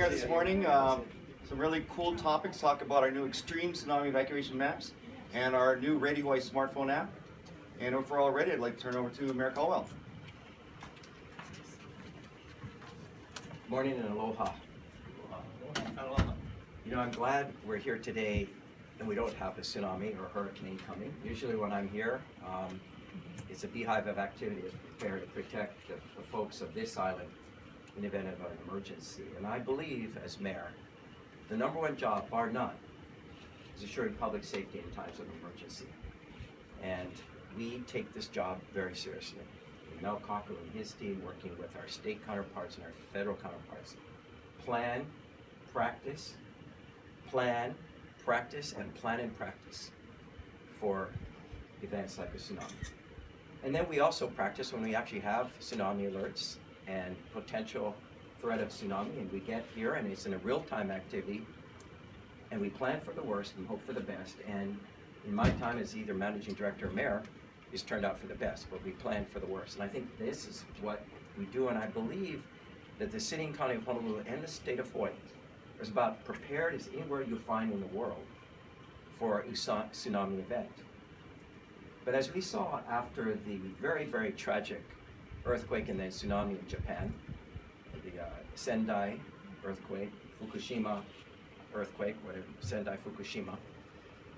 here this morning. Some really cool topics. Talk about our new Extreme Tsunami Evacuation Maps and our new Ready Hawaii smartphone app. And if we're all ready, I'd like to turn over to Mayor Caldwell. Morning and aloha. You know, I'm glad we're here today and we don't have a tsunami or hurricane coming. Usually when I'm here, it's a beehive of activity as prepared to protect the folks of this island in the event of an emergency. And I believe, as mayor, the number one job, bar none, is assuring public safety in times of emergency. And we take this job very seriously. Mel Cocker and his team, working with our state counterparts and our federal counterparts, plan, practice, and practice for events like a tsunami. And then we also practice when we actually have tsunami alerts and potential threat of tsunami, and we get here and it's in a real-time activity, and we plan for the worst and hope for the best. And in my time as either managing director or mayor, it's turned out for the best, but we plan for the worst. And I think this is what we do, and I believe that the city and county of Honolulu and the state of Hawaii is about prepared as anywhere you find in the world for a tsunami event. But as we saw after the very, very tragic earthquake and then tsunami in Japan, the Sendai earthquake, Fukushima earthquake, whatever, Sendai, Fukushima,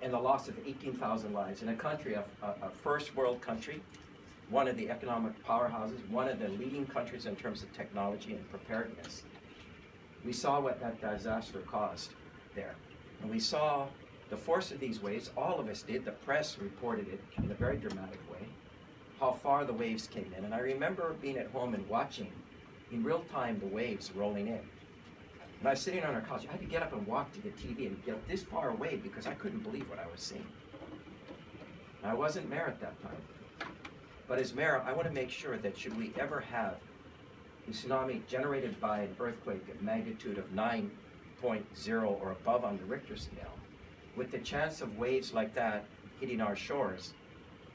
and the loss of 18,000 lives in a country, a first world country, one of the economic powerhouses, one of the leading countries in terms of technology and preparedness. We saw what that disaster caused there. And we saw the force of these waves. All of us did. The press reported it in a very dramatic way, how far the waves came in. And I remember being at home and watching in real time the waves rolling in. And I was sitting on our couch. I had to get up and walk to the TV and get this far away because I couldn't believe what I was seeing. And I wasn't mayor at that time. But as mayor, I want to make sure that should we ever have a tsunami generated by an earthquake of magnitude of 9.0 or above on the Richter scale, with the chance of waves like that hitting our shores,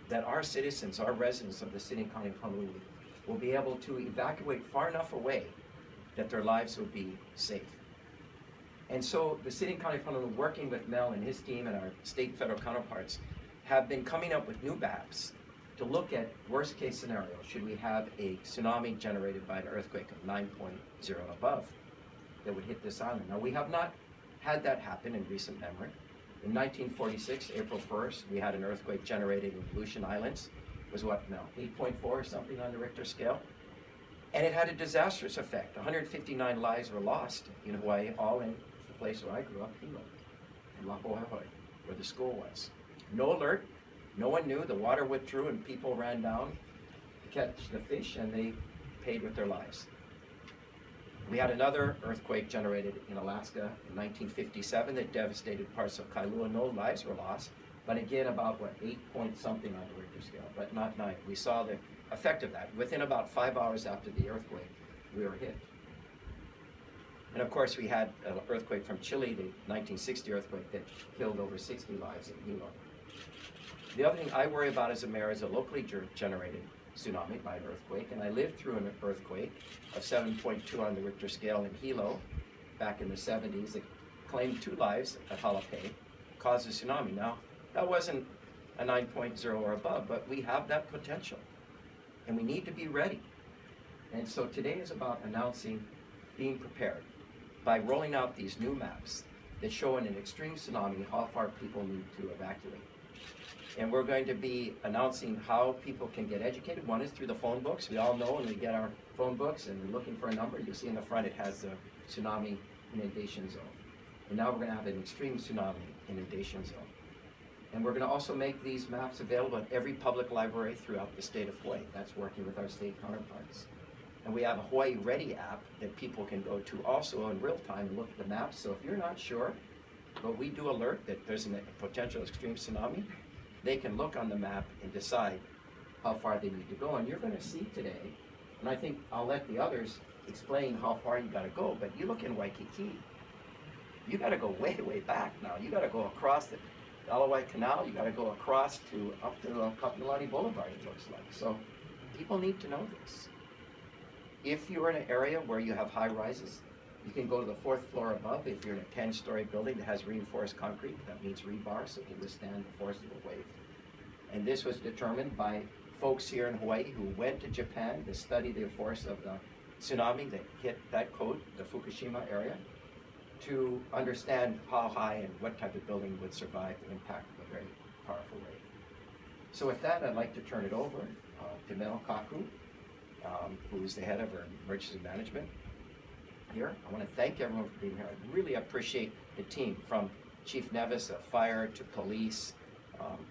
that our citizens, our residents of the city and county of Honolulu will be able to evacuate far enough away that their lives will be safe. And so the city and county of Honolulu, working with Mel and his team and our state and federal counterparts, have been coming up with new maps to look at worst case scenarios should we have a tsunami generated by an earthquake of 9.0 above that would hit this island. Now, we have not had that happen in recent memory. In 1946, April 1st, we had an earthquake generated in Aleutian Islands. It was what now, 8.4 or something on the Richter scale? And it had a disastrous effect. 159 lives were lost in Hawaii, all in the place where I grew up, Hilo, in Hawaii, where the school was. No alert. No one knew. The water withdrew and people ran down to catch the fish, and they paid with their lives. We had another earthquake generated in Alaska in 1957 that devastated parts of Kailua. No lives were lost, but again about, what, 8 point something on the Richter scale, but not 9. We saw the effect of that. Within about 5 hours after the earthquake, we were hit. And of course, we had an earthquake from Chile, the 1960 earthquake that killed over 60 lives in Hilo. The other thing I worry about as a mayor is a locally generated tsunami by an earthquake, and I lived through an earthquake of 7.2 on the Richter scale in Hilo back in the 70s. It claimed 2 lives at Halape, caused a tsunami. Now, that wasn't a 9.0 or above, but we have that potential, and we need to be ready. And so today is about announcing being prepared by rolling out these new maps that show in an extreme tsunami how far people need to evacuate. And we're going to be announcing how people can get educated. One is through the phone books. We all know when we get our phone books and we're looking for a number, you see in the front it has the tsunami inundation zone. And now we're going to have an extreme tsunami inundation zone. And we're going to also make these maps available at every public library throughout the state of Hawaii. That's working with our state counterparts. And we have a Hawaii Ready app that people can go to also in real time and look at the maps. So if you're not sure, but we do alert that there's a potential extreme tsunami, they can look on the map and decide how far they need to go. And you're going to see today, and I think I'll let the others explain how far you got to go, but you look in Waikiki, you got to go way, way back now. You got to go across the Alawai Canal, you got to go across to up to Kapilani Boulevard, it looks like. So people need to know this. If you're in an area where you have high rises, You can go to the 4th floor above if you're in a 10-story building that has reinforced concrete. That means rebar, so it can withstand the force of a wave. And this was determined by folks here in Hawaii who went to Japan to study the force of the tsunami that hit that coast, the Fukushima area, to understand how high and what type of building would survive the impact of a very powerful wave. So with that, I'd like to turn it over to Mel Kaku, who is the head of our emergency management here. I want to thank everyone for being here. I really appreciate the team, from Chief Nevis of fire to police,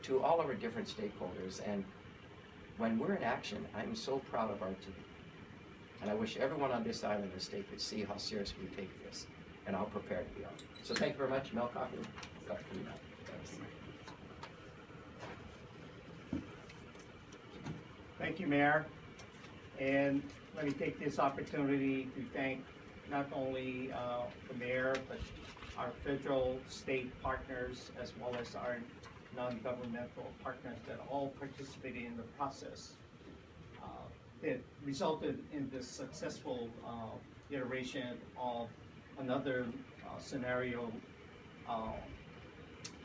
to all of our different stakeholders. And when we're in action, I'm so proud of our team. And I wish everyone on this island and state could see how serious we take this and how prepared we are. So thank you very much. Mel Kaku. Thanks. Thank you, Mayor. And let me take this opportunity to thank not only the mayor, but our federal, state partners, as well as our non-governmental partners that all participated in the process. It resulted in this successful iteration of another scenario,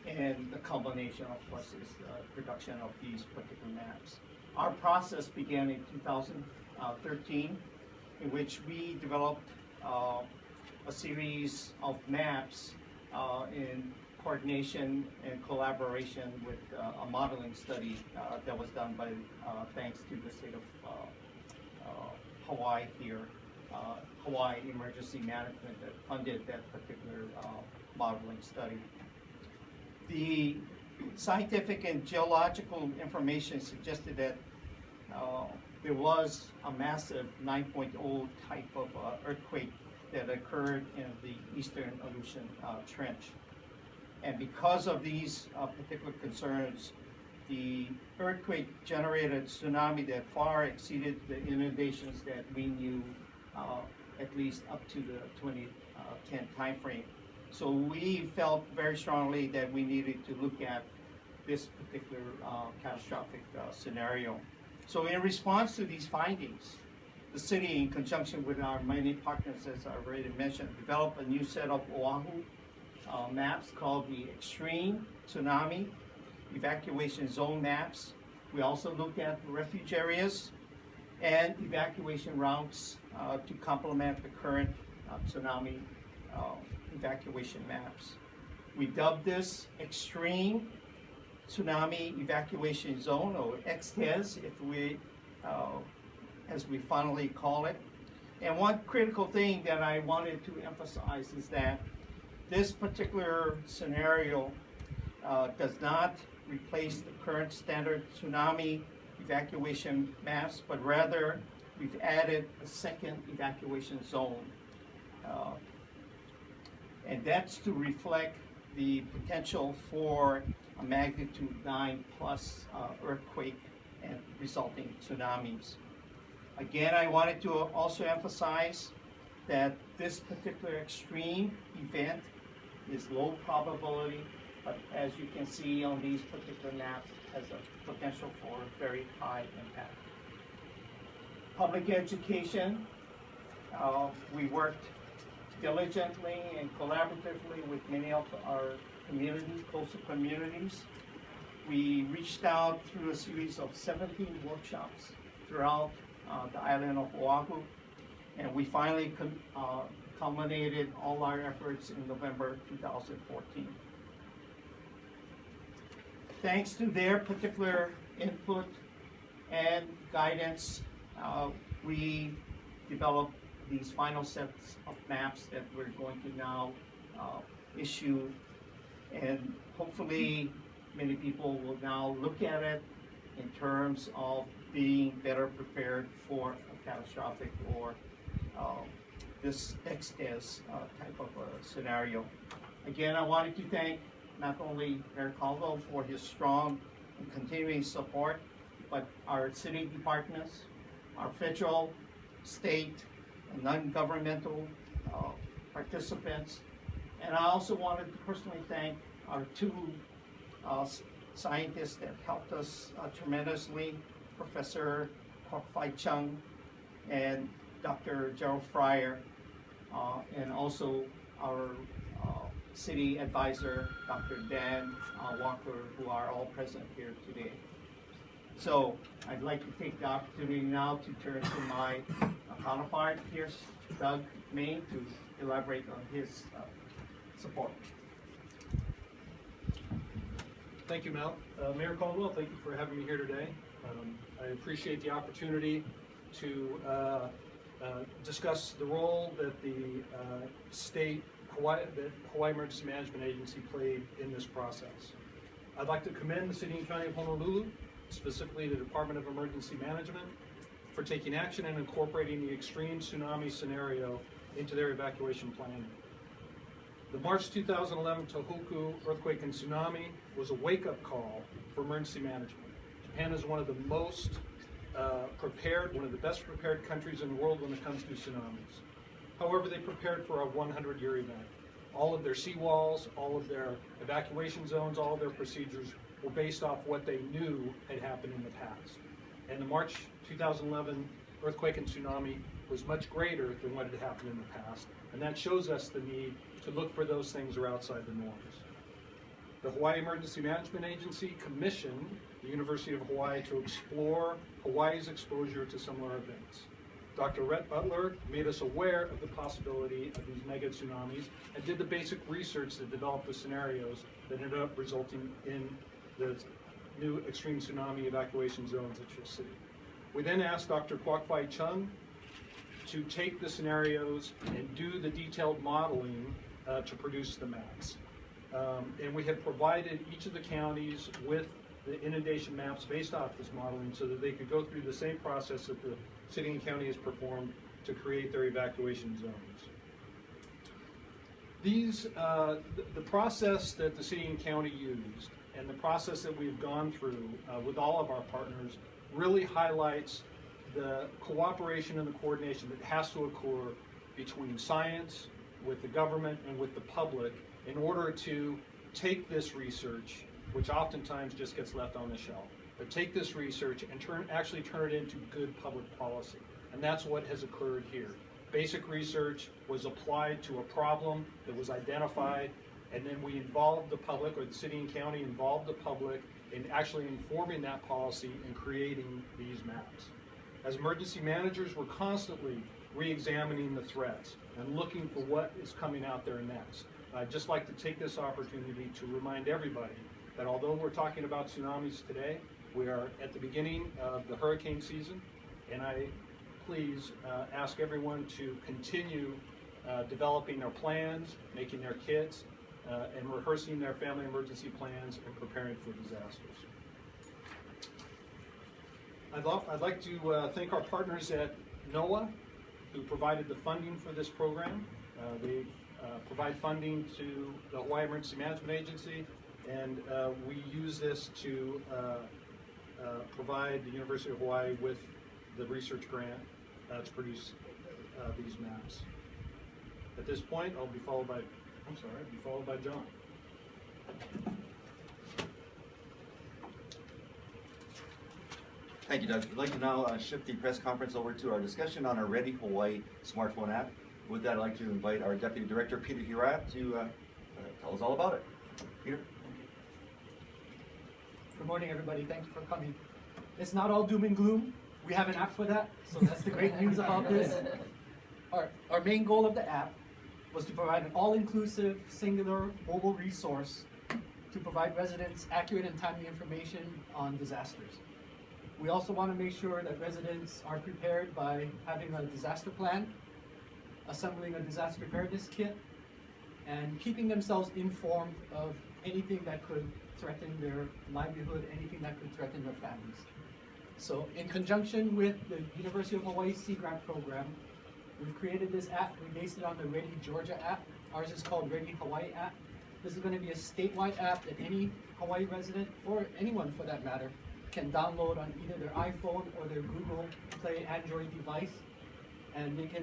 and the culmination, of course, is the production of these particular maps. Our process began in 2013, in which we developed a series of maps in coordination and collaboration with a modeling study that was done by, thanks to the state of Hawaii here, Hawaii Emergency Management, that funded that particular modeling study. The scientific and geological information suggested that there was a massive 9.0 type of earthquake that occurred in the Eastern Aleutian Trench. And because of these particular concerns, the earthquake generated tsunami that far exceeded the inundations that we knew at least up to the 2010 timeframe. So we felt very strongly that we needed to look at this particular catastrophic scenario. So in response to these findings, the city, in conjunction with our many partners, as I already mentioned, developed a new set of Oahu maps called the Extreme Tsunami Evacuation Zone Maps. We also looked at refuge areas and evacuation routes to complement the current tsunami evacuation maps. We dubbed this Extreme Tsunami Evacuation Zone, or XTEZ, if we, as we finally call it. And one critical thing that I wanted to emphasize is that this particular scenario does not replace the current standard tsunami evacuation maps, but rather we've added a second evacuation zone. And that's to reflect the potential for a magnitude 9+ earthquake and resulting tsunamis. Again, I wanted to also emphasize that this particular extreme event is low probability, but as you can see on these particular maps, has a potential for very high impact. Public education, we worked diligently and collaboratively with many of our communities, coastal communities. We reached out through a series of 17 workshops throughout the island of Oahu, and we finally culminated all our efforts in November 2014. Thanks to their particular input and guidance, we developed these final sets of maps that we're going to now issue, and hopefully many people will now look at it in terms of being better prepared for a catastrophic or this XTEZ type of a scenario. Again, I wanted to thank not only Mayor Caldwell for his strong and continuing support, but our city departments, our federal, state, and non-governmental participants. And I also wanted to personally thank our two scientists that helped us tremendously, Professor Kwok Fai Chung and Dr. Gerald Fryer. and also our city advisor, Dr. Dan Walker, who are all present here today. So I'd like to take the opportunity now to turn to my counterpart here, Doug May, to elaborate on his support. Thank you, Mel. Mayor Caldwell, thank you for having me here today. I appreciate the opportunity to discuss the role that the Hawaii Emergency Management Agency played in this process. I'd like to commend the City and County of Honolulu, specifically the Department of Emergency Management, for taking action and incorporating the extreme tsunami scenario into their evacuation planning. The March 2011 Tohoku earthquake and tsunami was a wake-up call for emergency management. Japan is one of the most prepared, one of the best prepared countries in the world when it comes to tsunamis. However, they prepared for a 100-year event. All of their seawalls, all of their evacuation zones, all of their procedures were based off what they knew had happened in the past. And the March 2011 earthquake and tsunami was much greater than what had happened in the past, and that shows us the need to look for those things that are outside the norms. The Hawaii Emergency Management Agency commissioned the University of Hawaii to explore Hawaii's exposure to similar events. Dr. Rhett Butler made us aware of the possibility of these mega tsunamis and did the basic research to develop the scenarios that ended up resulting in the new extreme tsunami evacuation zones that you'll see. We then asked Dr. Kwok-Fai Chung to take the scenarios and do the detailed modeling to produce the maps. And we have provided each of the counties with the inundation maps based off this modeling so that they could go through the same process that the city and county has performed to create their evacuation zones. The process that the city and county used and the process that we've gone through with all of our partners really highlights the cooperation and the coordination that has to occur between science, with the government, and with the public in order to take this research, which oftentimes just gets left on the shelf, but take this research and actually turn it into good public policy. And that's what has occurred here. Basic research was applied to a problem that was identified, and then we involved the public, or the city and county involved the public in actually informing that policy and creating these maps. As emergency managers, we're constantly re-examining the threats and looking for what is coming out there next. I'd just like to take this opportunity to remind everybody that although we're talking about tsunamis today, we are at the beginning of the hurricane season, and I please ask everyone to continue developing their plans, making their kits, and rehearsing their family emergency plans and preparing for disasters. I'd like to thank our partners at NOAA who provided the funding for this program. They provide funding to the Hawaii Emergency Management Agency, and we use this to provide the University of Hawaii with the research grant to produce these maps. At this point, I'll be followed by John. Thank you, Doug. I'd like to now shift the press conference over to our discussion on our Ready Hawaii smartphone app. With that, I'd like to invite our Deputy Director, Peter Hirat, to tell us all about it. Peter? Good morning, everybody. Thanks for coming. It's not all doom and gloom. We have an app for that, so that's the great news about this. Our main goal of the app was to provide an all-inclusive, singular, mobile resource to provide residents accurate and timely information on disasters. We also want to make sure that residents are prepared by having a disaster plan, assembling a disaster preparedness kit, and keeping themselves informed of anything that could threaten their livelihood, anything that could threaten their families. So in conjunction with the University of Hawaii Sea Grant program, we've created this app. We based it on the Ready Georgia app. Ours is called Ready Hawaii app. This is going to be a statewide app that any Hawaii resident, or anyone for that matter, can download on either their iPhone or their Google Play Android device. And they can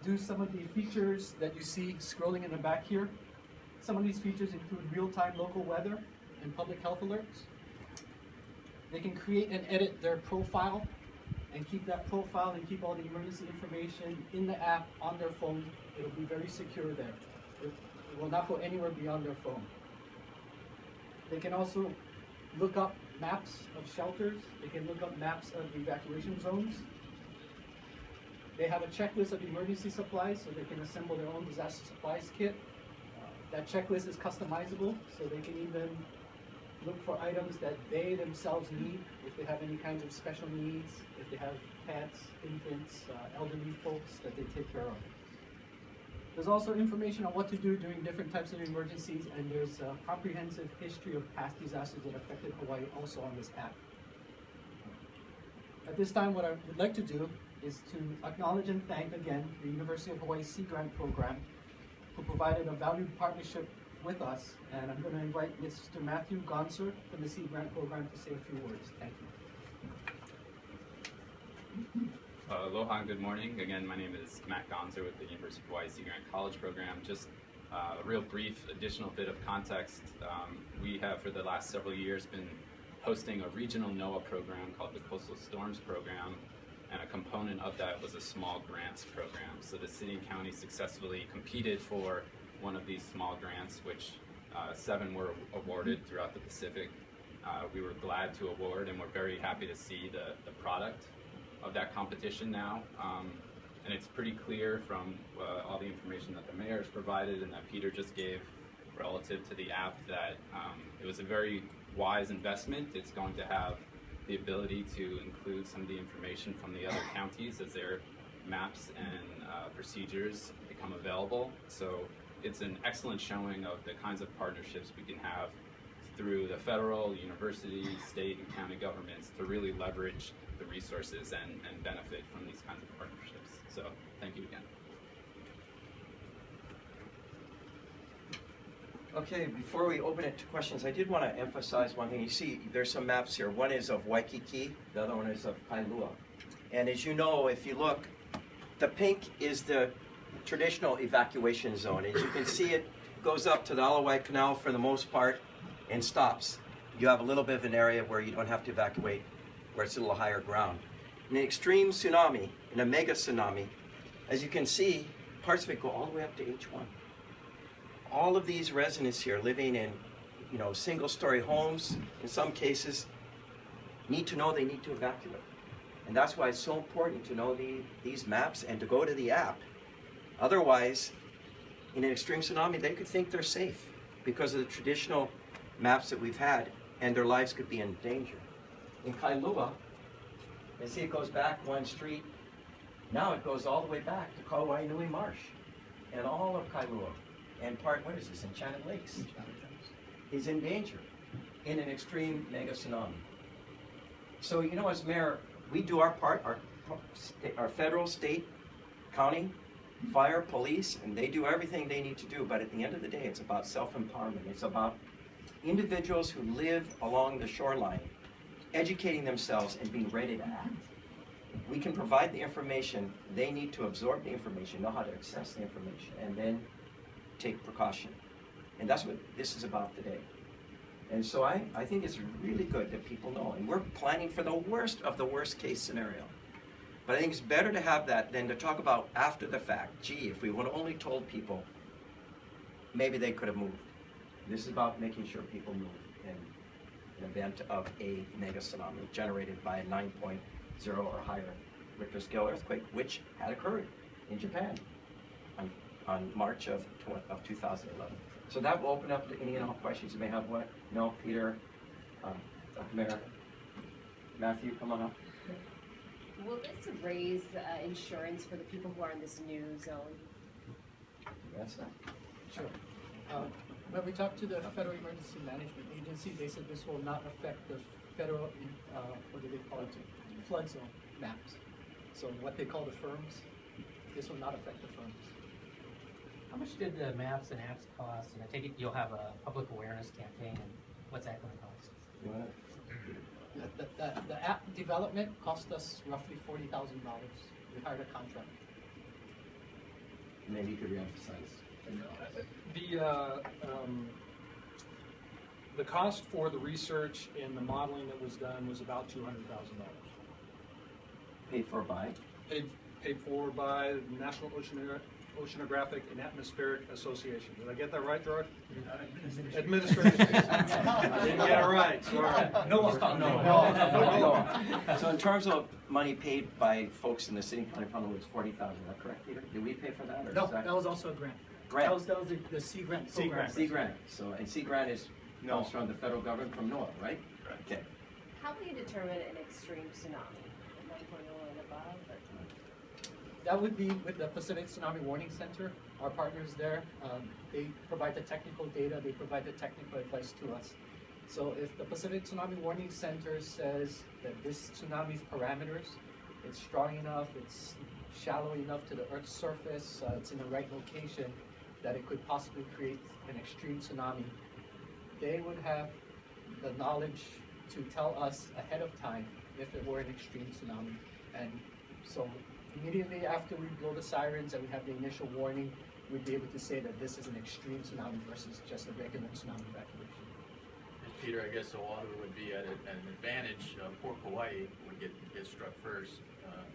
do some of the features that you see scrolling in the back here. Some of these features include real-time local weather and public health alerts. They can create and edit their profile and keep that profile and keep all the emergency information in the app on their phone. It'll be very secure there. It will not go anywhere beyond their phone. They can also look up maps of shelters. They can look up maps of evacuation zones. They have a checklist of emergency supplies, so they can assemble their own disaster supplies kit. That checklist is customizable, so they can even look for items that they themselves need, if they have any kinds of special needs, if they have pets, infants, elderly folks that they take care of. There's also information on what to do during different types of emergencies, and there's a comprehensive history of past disasters that affected Hawaii also on this app. At this time, what I would like to do is to acknowledge and thank again the University of Hawaii Sea Grant Program, who provided a valued partnership with us, and I'm going to invite Mr. Matthew Gonser from the Sea Grant Program to say a few words. Thank you. Aloha and good morning. Again, my name is Matt Gonser with the University of Hawaii Sea Grant College Program. Just a real brief additional bit of context. We have for the last several years been hosting a regional NOAA program called the Coastal Storms Program, and a component of that was a small grants program. So the city and county successfully competed for one of these small grants, which 7 were awarded throughout the Pacific. We were glad to award, and we're very happy to see the product of that competition now. And it's pretty clear from all the information that the mayor has provided and that Peter just gave relative to the app that it was a very wise investment. It's going to have the ability to include some of the information from the other counties as their maps and procedures become available. So it's an excellent showing of the kinds of partnerships we can have through the federal, university, state, and county governments to really leverage the resources and benefit from these kinds of partnerships. So thank you again. Okay, before we open it to questions, I did want to emphasize one thing. You see, there's some maps here. One is of Waikiki, the other one is of Kailua. And as you know, if you look, the pink is the traditional evacuation zone. As you can see, it goes up to the Alawai Canal for the most part and stops. You have a little bit of an area where you don't have to evacuate, where it's a little higher ground. In an extreme tsunami, in a mega tsunami, as you can see, parts of it go all the way up to H1. All of these residents here living in, single-story homes, in some cases, need to know they need to evacuate. And that's why it's so important to know these maps and to go to the app. Otherwise, in an extreme tsunami, they could think they're safe because of the traditional maps that we've had, and their lives could be in danger. In Kailua, you see it goes back one street. Now it goes all the way back to Kauainui Marsh and all of Kailua. And what is this, Enchanted Lakes, is in danger in an extreme mega tsunami. So, as mayor, we do our part, our federal, state, county, fire, police, and they do everything they need to do. But at the end of the day, it's about self-empowerment. It's about individuals who live along the shoreline, educating themselves and being ready to act. We can provide the information. They need to absorb the information, know how to access the information, and then take precaution. And that's what this is about today. And so I think it's really good that people know. And we're planning for the worst of the worst case scenario. But I think it's better to have that than to talk about after the fact. Gee, if we would have only told people, maybe they could have moved. This is about making sure people move in an event of a mega tsunami generated by a 9.0 or higher Richter scale earthquake, which had occurred in Japan on March of 2011. So that will open up to any and all questions you may have. What? No, Peter, Dr. Mayor, Matthew, come on up. Will this raise insurance for the people who are in this new zone? That's that. Sure. When we talked to the Federal Emergency Management Agency, they said this will not affect the federal, what do they call it, flood zone maps. So what they call the firms, this will not affect the firms. How much did the maps and apps cost? And I take it you'll have a public awareness campaign, and what's that going to cost? You want The app development cost us roughly $40,000. We hired a contractor. maybe you could reemphasize. The cost for the research and the modeling that was done was about $200,000. Paid for by? Paid for by the National Oceanographic and Atmospheric Association. Did I get that right, Gerard? Administration. I didn't get it right, sorry. No. So in terms of money paid by folks in the city and county of Honolulu, it's $40,000, is that correct, Peter? Did we pay for that? Or No, is that that was also a grant. grant? That was the Sea Grant Sea program. Grant. Sea grant. So, and Sea grant is No. comes from the federal government from NOAA, right? Okay. How do you determine an extreme tsunami? 1.0 and above? That would be with the Pacific Tsunami Warning Center, our partners there. They provide the technical data, they provide the technical advice to us. So if the Pacific Tsunami Warning Center says that this tsunami's parameters, it's strong enough, it's shallow enough to the Earth's surface, it's in the right location, that it could possibly create an extreme tsunami, they would have the knowledge to tell us ahead of time if it were an extreme tsunami. And so immediately after we blow the sirens and we have the initial warning, we'd be able to say that this is an extreme tsunami versus just a regular tsunami evacuation. And Peter, I guess Oahu would be at an advantage. Port Kauai would get struck first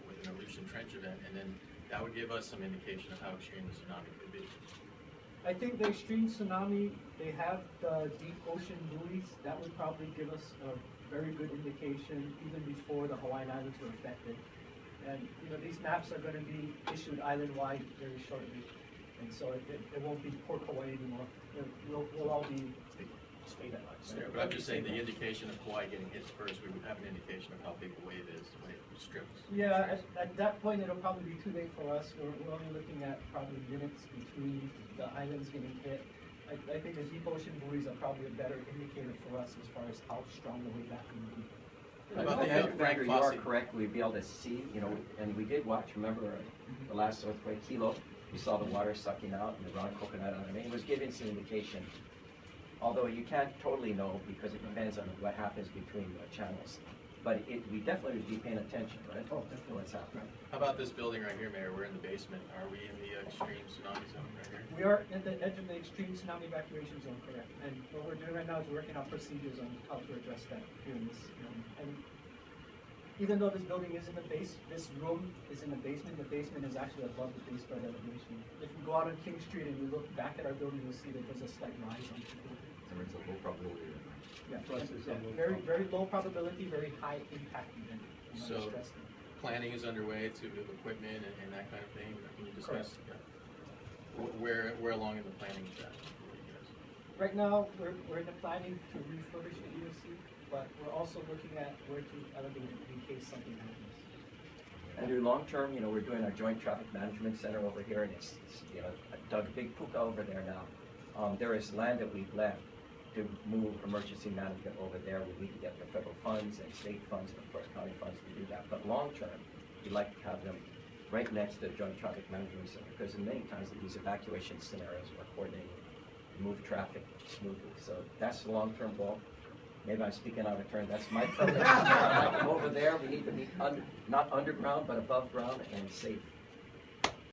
with an Aleutian trench event, and then that would give us some indication of how extreme the tsunami could be. I think the extreme tsunami, they have the deep ocean buoys. That would probably give us a very good indication even before the Hawaiian Islands were affected. And these maps are going to be issued island-wide very shortly. And so it won't be Port Kauai anymore. We'll all be state at large. Yeah, but I'm just saying the indication of Kauai getting hit first, we would have an indication of how big the wave is when it strips. Yeah, at that point, it'll probably be too late for us. We're only looking at probably minutes between the islands getting hit. I think the deep ocean buoys are probably a better indicator for us as far as how strong the wave action will be. How about the Andrew, Frank you are Fossey? correct. We'd be able to see, and we did watch. Remember the last earthquake, Hilo? We saw the water sucking out and the round coconut on it. It was giving some indication. Although you can't totally know because it depends on what happens between the channels. But we definitely would be paying attention, right? Oh, definitely. What's happening? How about this building right here, Mayor? We're in the basement. Are we in the extreme tsunami zone right here? We are at the edge of the extreme tsunami evacuation zone, correct? And what we're doing right now is working on procedures on how to address that during this. And even though this building is in the base, this room is in the basement is actually above the base flood elevation. If you go out on King Street and you look back at our building, you'll see that there's a slight rise on the building. And it's a low probability. Yeah, very, very low probability, very high impact event. So planning is underway to move equipment and that kind of thing. Can you discuss? Yeah. Where along in the planning is that? Right now, we're in the planning to refurbish the EOC, but we're also looking at where to elevate it in case something happens. And long term, we're doing our joint traffic management center over here, and it's dug a big puka over there now. There is land that we've left to move emergency management over there. We need to get the federal funds and state funds and of course county funds to do that. But long term, we'd like to have them right next to the joint traffic management center because in many times in these evacuation scenarios we're coordinating to move traffic smoothly. So that's the long term goal. Maybe I'm speaking out of turn. That's my purpose. Over there, we need to be not underground but above ground and safe.